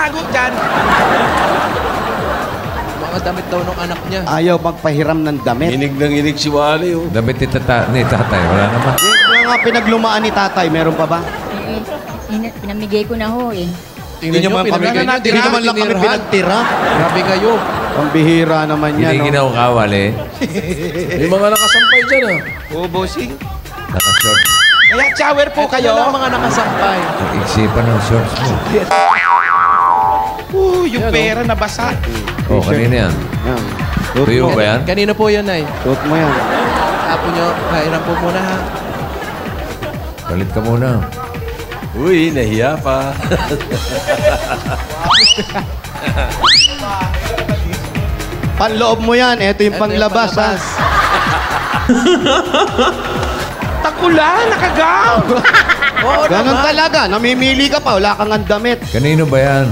nakatago dyan. Mga damit daw ng anak niya. Ayaw magpahiram ng damit. Inig ng inig si Wally, oh. Damit ni tatay, wala naman. Yung mga pinaglumaan ni tatay, meron pa ba? Pinamigay ko na ho eh. Tingnan nyo, pinamigay nyo. Hindi naman lang kami pinagtira. Grabe kayo. Ang bihira naman yan. Hindi ginaw kawal eh. May mga nakasampay dyan, ah. Oo, bossing. Naka-short. Kaya shower po kayo. Ito lang mga nakasampay. Nag-iksipan ng shorts mo. Yung pera nabasa. Oh, kanina yan. Yan. Suot Tuyo mo. ba yan? Kanino po yun, Nay? Suot mo yan. Apo nyo, kairan po muna ha. Palit ka muna. Uy, nahiya pa. Panloob mo yan. Ito yung panglabas, ha? Takulan, nakagaw. Oo Ganon naman. talaga. Namimili ka pa. Wala kang ang damit. Kanino ba yan?